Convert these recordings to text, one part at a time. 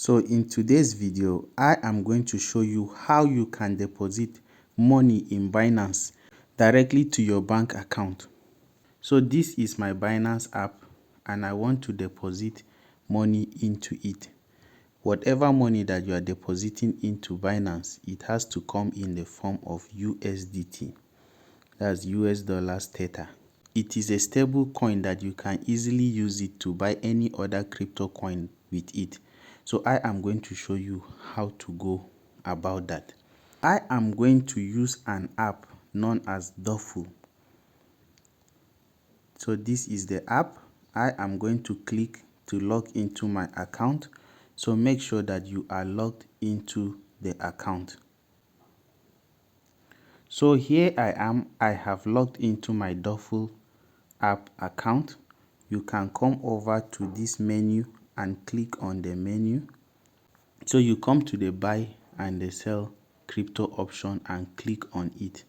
So in today's video, I am going to show you how you can deposit money in Binance directly to your bank account. So this is my Binance app and I want to deposit money into it. Whatever money that you are depositing into Binance, it has to come in the form of USDT. That's US dollars Theta. It is a stable coin that you can easily use it to buy any other crypto coin with it. So I am going to show you how to go about that. I am going to use an app known as Duffel. So this is the app. I am going to click to log into my account. So make sure that you are logged into the account. So here I am. I have logged into my Duffel app account. You can come over to this menu and click on the menu. So you come to the buy and the sell crypto option and click on it.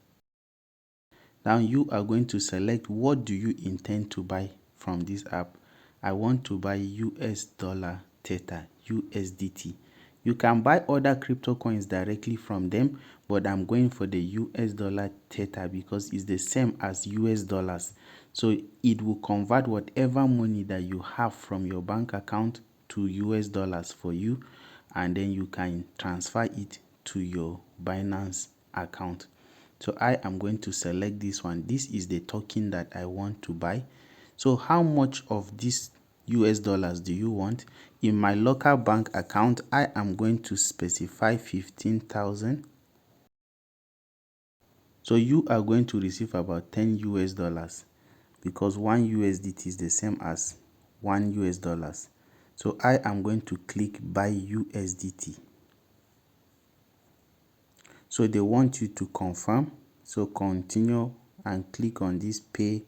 Now you are going to select what do you intend to buy from this app. I want to buy US dollar Theta, USDT. You can buy other crypto coins directly from them, but I'm going for the US dollar Theta because it's the same as US dollars. So it will convert whatever money that you have from your bank account to US dollars for you, and then you can transfer it to your Binance account. So I am going to select this one. This is the token that I want to buy. So how much of this US dollars do you want? In my local bank account, I am going to specify 15,000. So you are going to receive about 10 US dollars because 1 USDT is the same as 1 US dollars. So I am going to click buy USDT. So they want you to confirm. So continue and click on this pay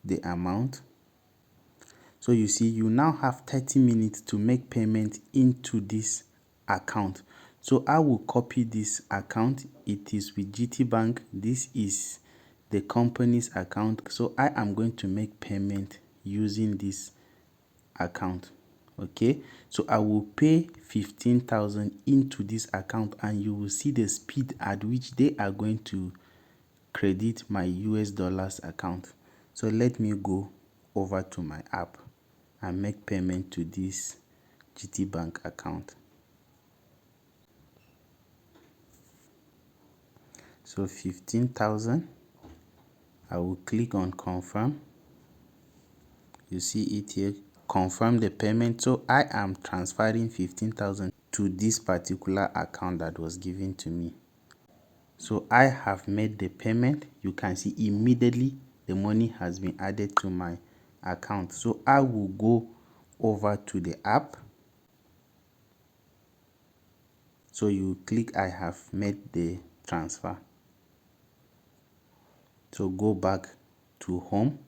the amount. So you see, you now have 30 minutes to make payment into this account. So I will copy this account. It is with GT Bank. This is the company's account. So I am going to make payment using this account. Okay, so I will pay 15,000 into this account and you will see the speed at which they are going to credit my US dollars account. So let me go over to my app and make payment to this GT Bank account. So 15,000. I will click on confirm. You see it here, confirm the payment. So I am transferring 15,000 to this particular account that was given to me. So I have made the payment. You can see immediately the money has been added to my account. So I will go over to the app. So you click I have made the transfer. So go back to home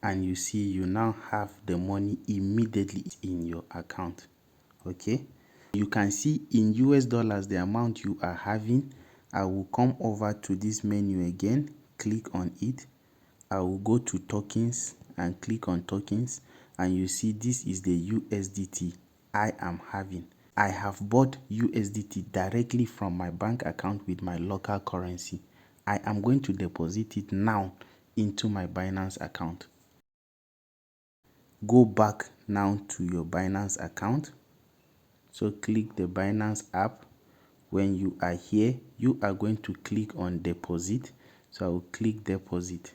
and you see you now have the money immediately in your account. Okay, you can see in US dollars the amount you are having. I will come over to this menu again, click on it. I will go to tokens and click on tokens and you see this is the USDT I am having. I have bought USDT directly from my bank account with my local currency. I am going to deposit it now into my Binance account. Go back now to your Binance account. So click the Binance app. When you are here, you are going to click on deposit. So I will click deposit.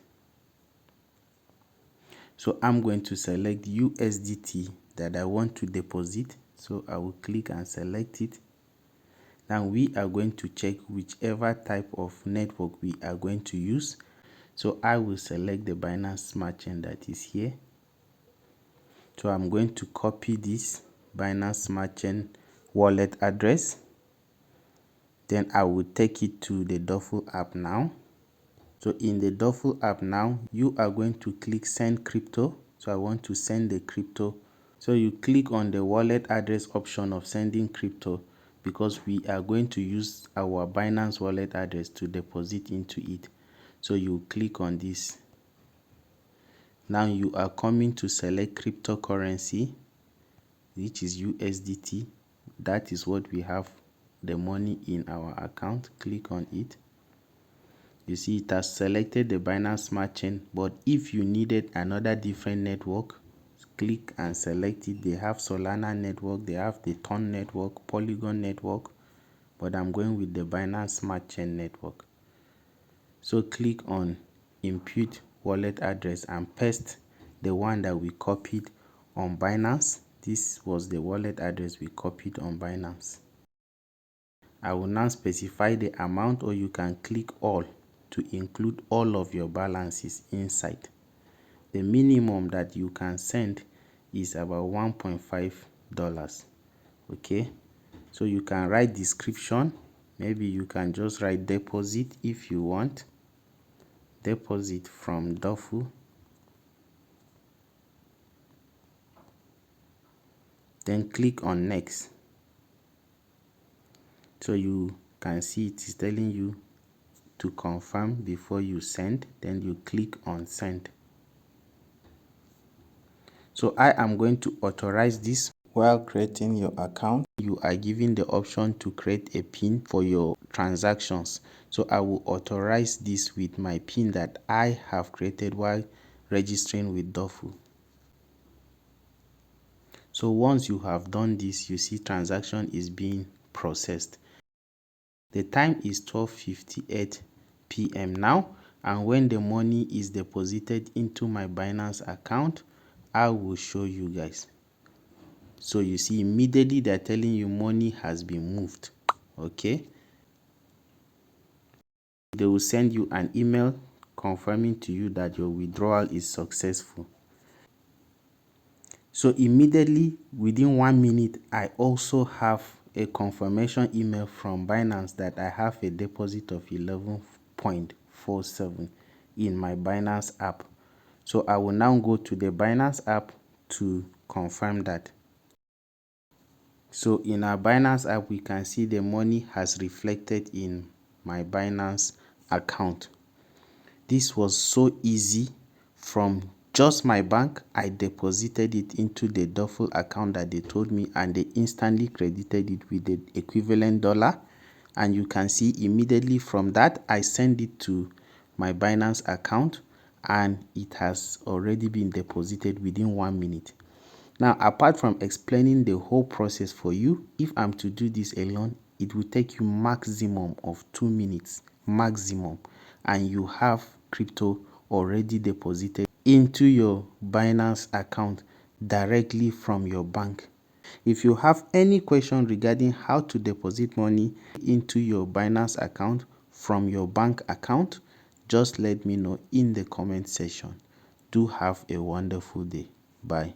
So I'm going to select USDT that I want to deposit. So I will click and select it. Now we are going to check whichever type of network we are going to use. So I will select the Binance Smart Chain that is here. So I'm going to copy this Binance Smart Chain wallet address. Then I will take it to the Duffel app now. So in the Duffel app now, you are going to click send crypto. So I want to send the crypto. So you click on the wallet address option of sending crypto because we are going to use our Binance wallet address to deposit into it. So you click on this. Now you are coming to select cryptocurrency. which is USDT. That is what we have the money in our account. Click on it. You see it has selected the Binance Smart Chain, but if you needed another different network, click and select it. They have Solana network, they have the Ton network, Polygon network, but I'm going with the Binance Smart Chain network. So click on input wallet address and paste the one that we copied on Binance. This was the wallet address we copied on Binance. I will now specify the amount, or you can click all to include all of your balances inside. The minimum that you can send is about $1.5. Okay, so you can write description. Maybe you can just write deposit if you want. Deposit from Duffel. Then click on next. So you can see it is telling you to confirm before you send. Then you click on send. So I am going to authorize this. While creating your account, you are given the option to create a PIN for your transactions. So I will authorize this with my PIN that I have created while registering with Duffel. So once you have done this, you see transaction is being processed. The time is 12:58 p.m. now, and when the money is deposited into my Binance account, I will show you guys. So you see immediately they're telling you money has been moved. Okay, they will send you an email confirming to you that your withdrawal is successful. So immediately within 1 minute, I also have a confirmation email from Binance that I have a deposit of 11.47 in my Binance app. So I will now go to the Binance app to confirm that. So in our Binance app, we can see the money has reflected in my Binance account. This was so easy. From just my bank, I deposited it into the Duffel account that they told me, and they instantly credited it with the equivalent dollar. And you can see immediately from that, I send it to my Binance account, and it has already been deposited within 1 minute. Now, apart from explaining the whole process for you, if I'm to do this alone, it will take you maximum of 2 minutes, maximum, and you have crypto already deposited into your Binance account directly from your bank. If you have any question regarding how to deposit money into your Binance account from your bank account, just let me know in the comment section. Do have a wonderful day. Bye.